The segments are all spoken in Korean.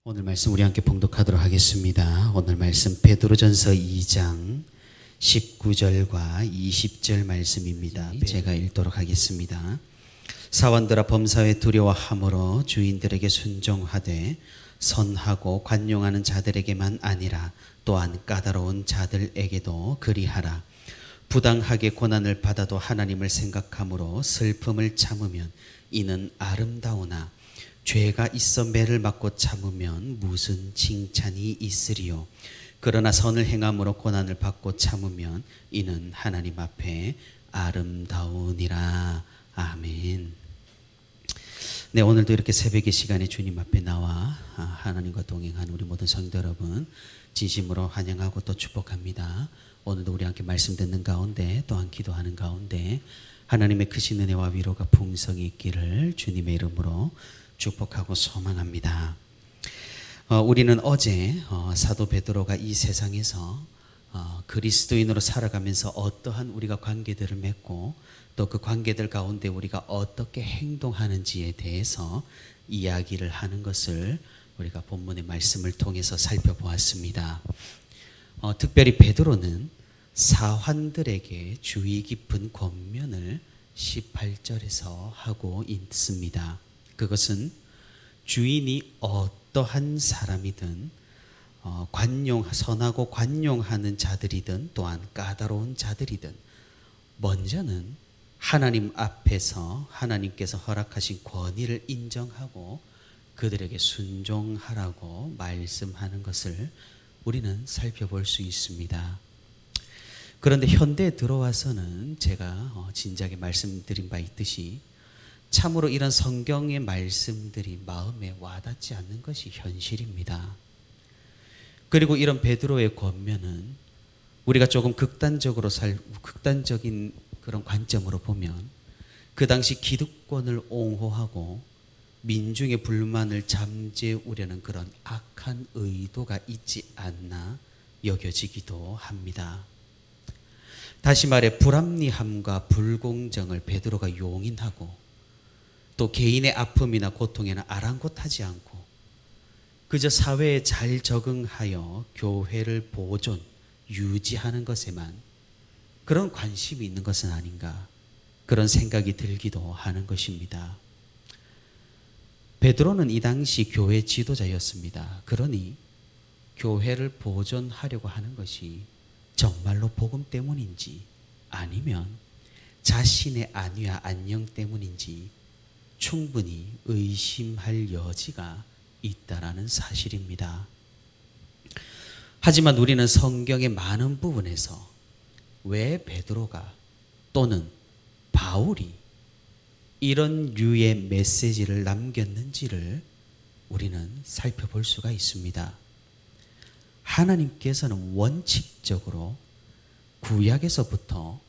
오늘 말씀 우리 함께 봉독하도록 하겠습니다. 오늘 말씀 베드로전서 2장 19절과 20절 말씀입니다. 제가 읽도록 하겠습니다. 사원들아 범사에 두려워함으로 주인들에게 순종하되 선하고 관용하는 자들에게만 아니라 또한 까다로운 자들에게도 그리하라. 부당하게 고난을 받아도 하나님을 생각함으로 슬픔을 참으면 이는 아름다우나 죄가 있어 매를 맞고 참으면 무슨 칭찬이 있으리요. 그러나 선을 행함으로 고난을 받고 참으면 이는 하나님 앞에 아름다우니라. 아멘. 네, 오늘도 이렇게 새벽의 시간에 주님 앞에 나와 하나님과 동행한 우리 모든 성도 여러분 진심으로 환영하고 또 축복합니다. 오늘도 우리 함께 말씀 듣는 가운데 또한 기도하는 가운데 하나님의 크신 은혜와 위로가 풍성히 있기를 주님의 이름으로 축복하고 소망합니다. 우리는 어제 사도 베드로가 이 세상에서 그리스도인으로 살아가면서 어떠한 우리가 관계들을 맺고 또 그 관계들 가운데 우리가 어떻게 행동하는지에 대해서 이야기를 하는 것을 우리가 본문의 말씀을 통해서 살펴보았습니다. 특별히 베드로는 사환들에게 주의 깊은 권면을 18절에서 하고 있습니다. 그것은 주인이 어떠한 사람이든 선하고 관용하는 자들이든 또한 까다로운 자들이든 먼저는 하나님 앞에서 하나님께서 허락하신 권위를 인정하고 그들에게 순종하라고 말씀하는 것을 우리는 살펴볼 수 있습니다. 그런데 현대에 들어와서는 제가 진작에 말씀드린 바 있듯이 참으로 이런 성경의 말씀들이 마음에 와닿지 않는 것이 현실입니다. 그리고 이런 베드로의 권면은 우리가 조금 극단적인 그런 관점으로 보면 그 당시 기득권을 옹호하고 민중의 불만을 잠재우려는 그런 악한 의도가 있지 않나 여겨지기도 합니다. 다시 말해 불합리함과 불공정을 베드로가 용인하고 또 개인의 아픔이나 고통에는 아랑곳하지 않고 그저 사회에 잘 적응하여 교회를 보존, 유지하는 것에만 그런 관심이 있는 것은 아닌가 그런 생각이 들기도 하는 것입니다. 베드로는 이 당시 교회 지도자였습니다. 그러니 교회를 보존하려고 하는 것이 정말로 복음 때문인지 아니면 자신의 안위와 안녕 때문인지 충분히 의심할 여지가 있다라는 사실입니다. 하지만 우리는 성경의 많은 부분에서 왜 베드로가 또는 바울이 이런 류의 메시지를 남겼는지를 우리는 살펴볼 수가 있습니다. 하나님께서는 원칙적으로 구약에서부터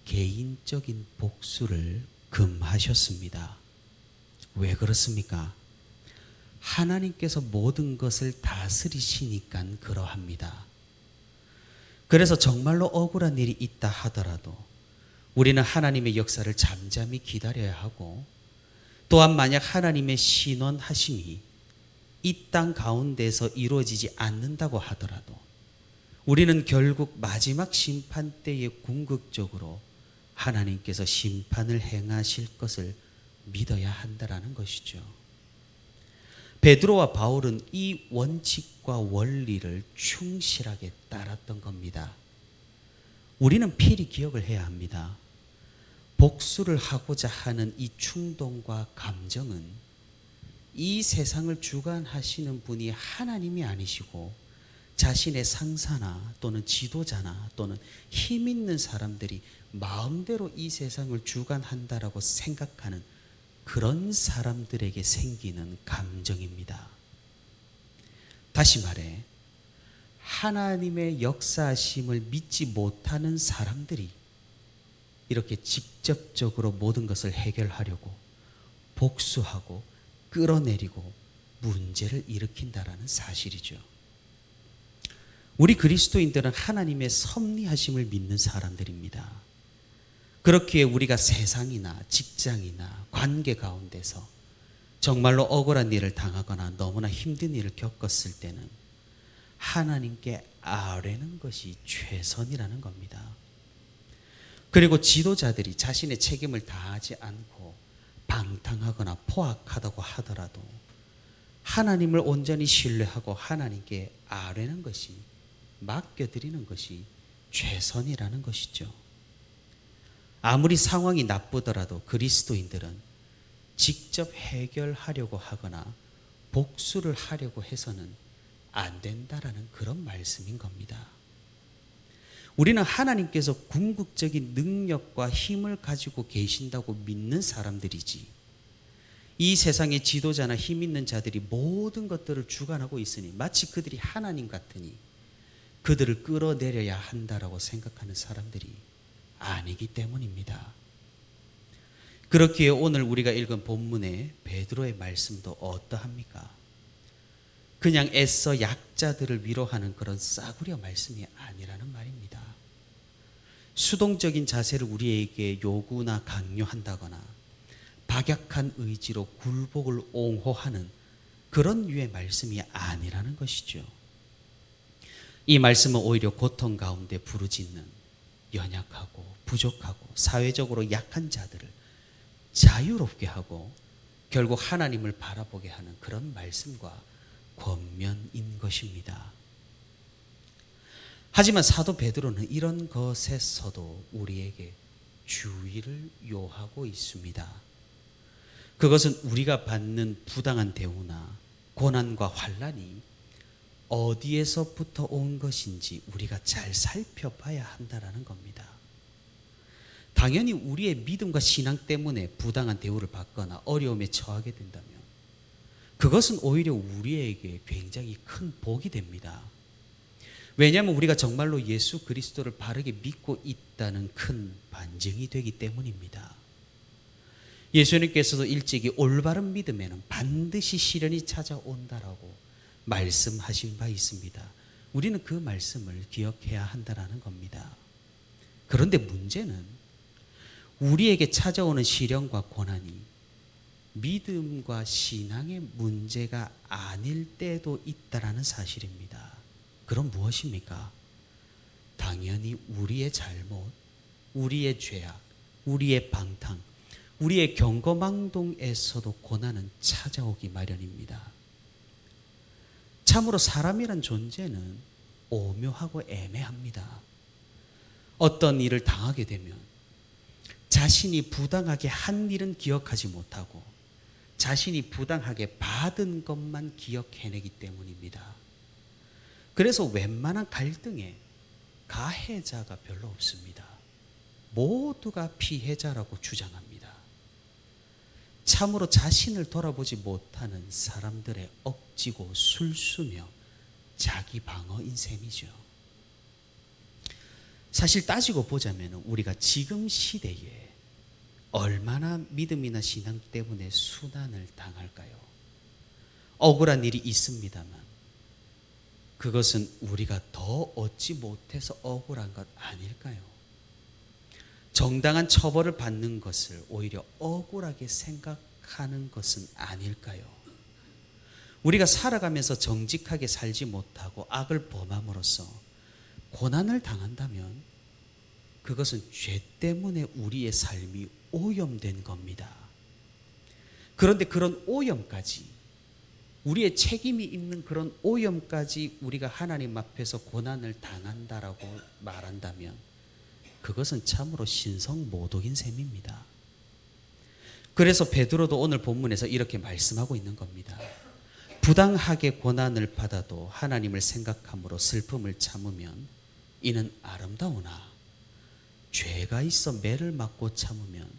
개인적인 복수를 금하셨습니다. 왜 그렇습니까? 하나님께서 모든 것을 다스리시니까 그러합니다. 그래서 정말로 억울한 일이 있다 하더라도 우리는 하나님의 역사를 잠잠히 기다려야 하고 또한 만약 하나님의 신원하심이 이 땅 가운데서 이루어지지 않는다고 하더라도 우리는 결국 마지막 심판 때에 궁극적으로 하나님께서 심판을 행하실 것을 믿어야 한다라는 것이죠. 베드로와 바울은 이 원칙과 원리를 충실하게 따랐던 겁니다. 우리는 필히 기억을 해야 합니다. 복수를 하고자 하는 이 충동과 감정은 이 세상을 주관하시는 분이 하나님이 아니시고 자신의 상사나 또는 지도자나 또는 힘 있는 사람들이 마음대로 이 세상을 주관한다라고 생각하는 그런 사람들에게 생기는 감정입니다. 다시 말해 하나님의 역사하심을 믿지 못하는 사람들이 이렇게 직접적으로 모든 것을 해결하려고 복수하고 끌어내리고 문제를 일으킨다라는 사실이죠. 우리 그리스도인들은 하나님의 섭리하심을 믿는 사람들입니다. 그렇기에 우리가 세상이나 직장이나 관계 가운데서 정말로 억울한 일을 당하거나 너무나 힘든 일을 겪었을 때는 하나님께 아뢰는 것이 최선이라는 겁니다. 그리고 지도자들이 자신의 책임을 다하지 않고 방탕하거나 포악하다고 하더라도 하나님을 온전히 신뢰하고 하나님께 아뢰는 것이, 맡겨드리는 것이 최선이라는 것이죠. 아무리 상황이 나쁘더라도 그리스도인들은 직접 해결하려고 하거나 복수를 하려고 해서는 안 된다라는 그런 말씀인 겁니다. 우리는 하나님께서 궁극적인 능력과 힘을 가지고 계신다고 믿는 사람들이지, 이 세상의 지도자나 힘 있는 자들이 모든 것들을 주관하고 있으니 마치 그들이 하나님 같으니 그들을 끌어내려야 한다라고 생각하는 사람들이 아니기 때문입니다. 그렇기에 오늘 우리가 읽은 본문의 베드로의 말씀도 어떠합니까? 그냥 애써 약자들을 위로하는 그런 싸구려 말씀이 아니라는 말입니다. 수동적인 자세를 우리에게 요구나 강요한다거나 박약한 의지로 굴복을 옹호하는 그런 류의 말씀이 아니라는 것이죠. 이 말씀은 오히려 고통 가운데 부르짖는 연약하고 부족하고 사회적으로 약한 자들을 자유롭게 하고 결국 하나님을 바라보게 하는 그런 말씀과 권면인 것입니다. 하지만 사도 베드로는 이런 것에서도 우리에게 주의를 요하고 있습니다. 그것은 우리가 받는 부당한 대우나 고난과 환난이 어디에서부터 온 것인지 우리가 잘 살펴봐야 한다는 겁니다. 당연히 우리의 믿음과 신앙 때문에 부당한 대우를 받거나 어려움에 처하게 된다면 그것은 오히려 우리에게 굉장히 큰 복이 됩니다. 왜냐하면 우리가 정말로 예수 그리스도를 바르게 믿고 있다는 큰 반증이 되기 때문입니다. 예수님께서도 일찍이 올바른 믿음에는 반드시 시련이 찾아온다라고 말씀하신 바 있습니다. 우리는 그 말씀을 기억해야 한다는 겁니다. 그런데 문제는 우리에게 찾아오는 시련과 고난이 믿음과 신앙의 문제가 아닐 때도 있다라는 사실입니다. 그럼 무엇입니까? 당연히 우리의 잘못, 우리의 죄악, 우리의 방탕, 우리의 경거망동에서도 고난은 찾아오기 마련입니다. 참으로 사람이란 존재는 오묘하고 애매합니다. 어떤 일을 당하게 되면 자신이 부당하게 한 일은 기억하지 못하고 자신이 부당하게 받은 것만 기억해내기 때문입니다. 그래서 웬만한 갈등에 가해자가 별로 없습니다. 모두가 피해자라고 주장합니다. 참으로 자신을 돌아보지 못하는 사람들의 억지고 술수며 자기 방어인 셈이죠. 사실 따지고 보자면 우리가 지금 시대에 얼마나 믿음이나 신앙 때문에 순환을 당할까요? 억울한 일이 있습니다만 그것은 우리가 더 얻지 못해서 억울한 것 아닐까요? 정당한 처벌을 받는 것을 오히려 억울하게 생각하는 것은 아닐까요? 우리가 살아가면서 정직하게 살지 못하고 악을 범함으로써 고난을 당한다면 그것은 죄 때문에 우리의 삶이 오염된 겁니다. 그런데 그런 오염까지, 우리의 책임이 있는 그런 오염까지 우리가 하나님 앞에서 고난을 당한다라고 말한다면 그것은 참으로 신성모독인 셈입니다. 그래서 베드로도 오늘 본문에서 이렇게 말씀하고 있는 겁니다. 부당하게 고난을 받아도 하나님을 생각함으로 슬픔을 참으면 이는 아름다우나 죄가 있어 매를 맞고 참으면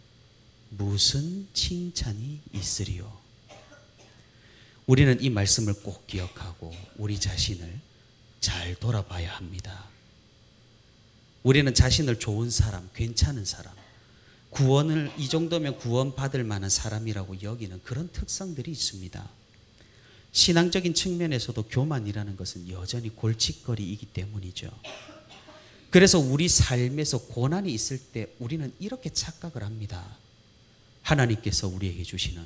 무슨 칭찬이 있으리요. 우리는 이 말씀을 꼭 기억하고 우리 자신을 잘 돌아봐야 합니다. 우리는 자신을 좋은 사람, 괜찮은 사람, 구원을 이 정도면 구원받을 만한 사람이라고 여기는 그런 특성들이 있습니다. 신앙적인 측면에서도 교만이라는 것은 여전히 골칫거리이기 때문이죠. 그래서 우리 삶에서 고난이 있을 때 우리는 이렇게 착각을 합니다. 하나님께서 우리에게 주시는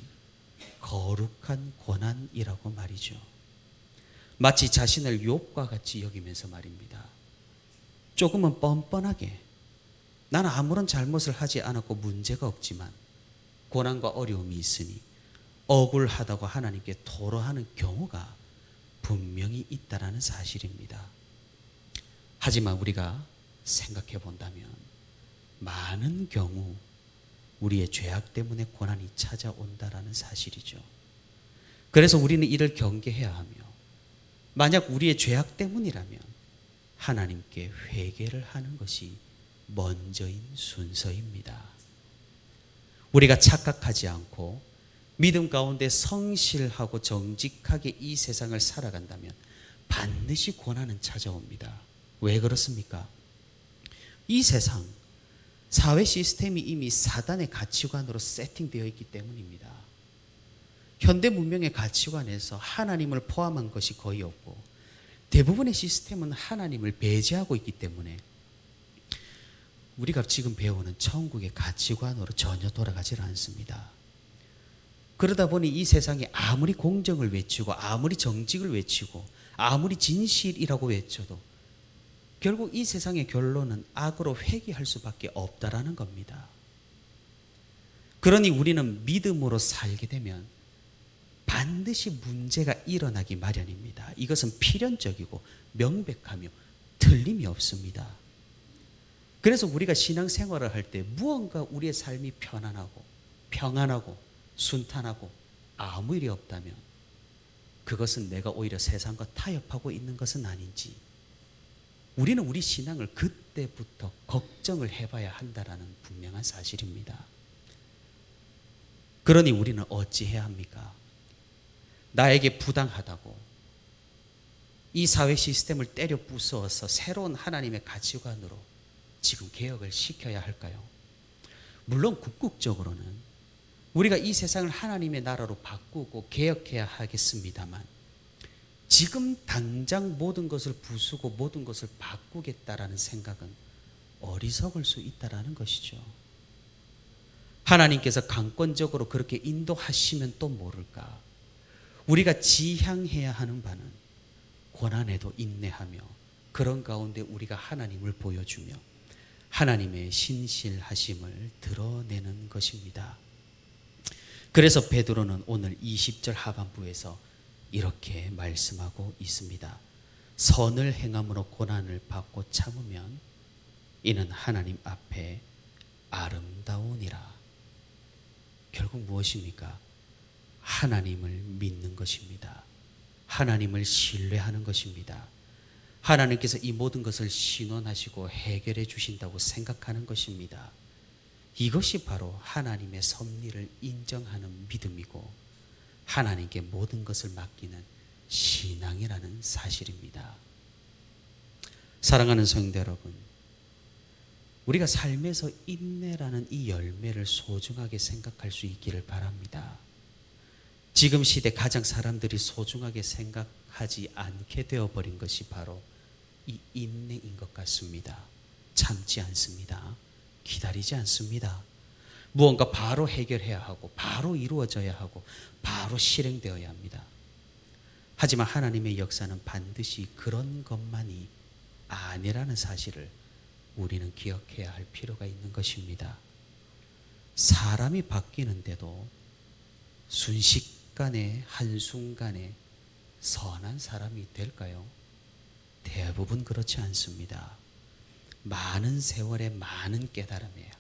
거룩한 고난이라고 말이죠. 마치 자신을 욥과 같이 여기면서 말입니다. 조금은 뻔뻔하게 나는 아무런 잘못을 하지 않았고 문제가 없지만 고난과 어려움이 있으니 억울하다고 하나님께 토로하는 경우가 분명히 있다라는 사실입니다. 하지만 우리가 생각해 본다면 많은 경우 우리의 죄악 때문에 고난이 찾아온다라는 사실이죠. 그래서 우리는 이를 경계해야 하며 만약 우리의 죄악 때문이라면 하나님께 회개를 하는 것이 먼저인 순서입니다. 우리가 착각하지 않고 믿음 가운데 성실하고 정직하게 이 세상을 살아간다면 반드시 고난은 찾아옵니다. 왜 그렇습니까? 이 세상 사회 시스템이 이미 사단의 가치관으로 세팅되어 있기 때문입니다. 현대 문명의 가치관에서 하나님을 포함한 것이 거의 없고 대부분의 시스템은 하나님을 배제하고 있기 때문에 우리가 지금 배우는 천국의 가치관으로 전혀 돌아가지 않습니다. 그러다 보니 이 세상에 아무리 공정을 외치고 아무리 정직을 외치고 아무리 진실이라고 외쳐도 결국 이 세상의 결론은 악으로 회귀할 수밖에 없다라는 겁니다. 그러니 우리는 믿음으로 살게 되면 반드시 문제가 일어나기 마련입니다. 이것은 필연적이고 명백하며 틀림이 없습니다. 그래서 우리가 신앙생활을 할 때 무언가 우리의 삶이 편안하고 평안하고 순탄하고 아무 일이 없다면 그것은 내가 오히려 세상과 타협하고 있는 것은 아닌지 우리는 우리 신앙을 그때부터 걱정을 해봐야 한다라는 분명한 사실입니다. 그러니 우리는 어찌해야 합니까? 나에게 부당하다고 이 사회 시스템을 때려 부수어서 새로운 하나님의 가치관으로 지금 개혁을 시켜야 할까요? 물론 궁극적으로는 우리가 이 세상을 하나님의 나라로 바꾸고 개혁해야 하겠습니다만 지금 당장 모든 것을 부수고 모든 것을 바꾸겠다라는 생각은 어리석을 수 있다라는 것이죠. 하나님께서 강권적으로 그렇게 인도하시면 또 모를까. 우리가 지향해야 하는 바는 고난에도 인내하며 그런 가운데 우리가 하나님을 보여주며 하나님의 신실하심을 드러내는 것입니다. 그래서 베드로는 오늘 20절 하반부에서 이렇게 말씀하고 있습니다. 선을 행함으로 고난을 받고 참으면 이는 하나님 앞에 아름다우니라. 결국 무엇입니까? 하나님을 믿는 것입니다. 하나님을 신뢰하는 것입니다. 하나님께서 이 모든 것을 신원하시고 해결해 주신다고 생각하는 것입니다. 이것이 바로 하나님의 섭리를 인정하는 믿음이고 하나님께 모든 것을 맡기는 신앙이라는 사실입니다. 사랑하는 성도 여러분, 우리가 삶에서 인내라는 이 열매를 소중하게 생각할 수 있기를 바랍니다. 지금 시대 가장 사람들이 소중하게 생각하지 않게 되어버린 것이 바로 이 인내인 것 같습니다. 참지 않습니다. 기다리지 않습니다. 무언가 바로 해결해야 하고 바로 이루어져야 하고 바로 실행되어야 합니다. 하지만 하나님의 역사는 반드시 그런 것만이 아니라는 사실을 우리는 기억해야 할 필요가 있는 것입니다. 사람이 바뀌는데도 순식간에 한순간에 선한 사람이 될까요? 대부분 그렇지 않습니다. 많은 세월의 많은 깨달음에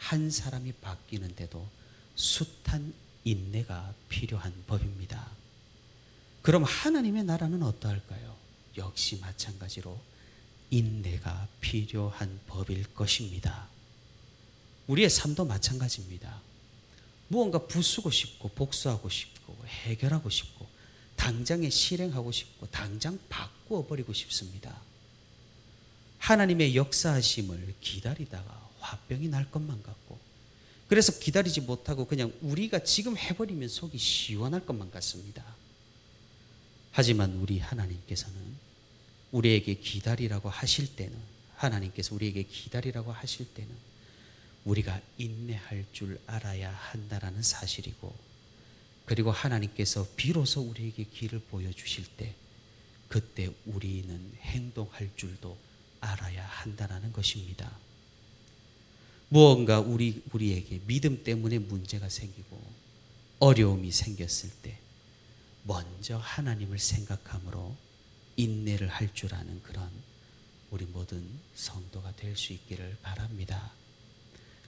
한 사람이 바뀌는데도 숱한 인내가 필요한 법입니다. 그럼 하나님의 나라는 어떠할까요? 역시 마찬가지로 인내가 필요한 법일 것입니다. 우리의 삶도 마찬가지입니다. 무언가 부수고 싶고 복수하고 싶고 해결하고 싶고 당장에 실행하고 싶고 당장 바꾸어 버리고 싶습니다. 하나님의 역사하심을 기다리다가 화병이 날 것만 같고 그래서 기다리지 못하고 그냥 우리가 지금 해버리면 속이 시원할 것만 같습니다. 하지만 우리 하나님께서는 우리에게 기다리라고 하실 때는 하나님께서 우리에게 기다리라고 하실 때는 우리가 인내할 줄 알아야 한다라는 사실이고 그리고 하나님께서 비로소 우리에게 길을 보여주실 때 그때 우리는 행동할 줄도 알아야 한다는 것입니다. 무언가 우리에게 믿음 때문에 문제가 생기고 어려움이 생겼을 때 먼저 하나님을 생각함으로 인내를 할 줄 아는 그런 우리 모든 성도가 될 수 있기를 바랍니다.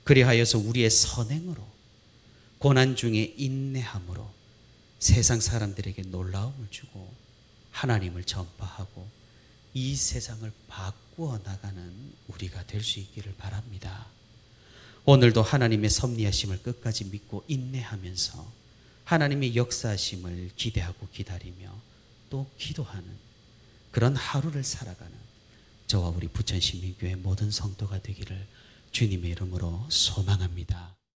그리하여서 우리의 선행으로 고난 중에 인내함으로 세상 사람들에게 놀라움을 주고 하나님을 전파하고 이 세상을 바꾸어 나가는 우리가 될 수 있기를 바랍니다. 오늘도 하나님의 섭리하심을 끝까지 믿고 인내하면서 하나님의 역사하심을 기대하고 기다리며 또 기도하는 그런 하루를 살아가는 저와 우리 부천시민교회 모든 성도가 되기를 주님의 이름으로 소망합니다.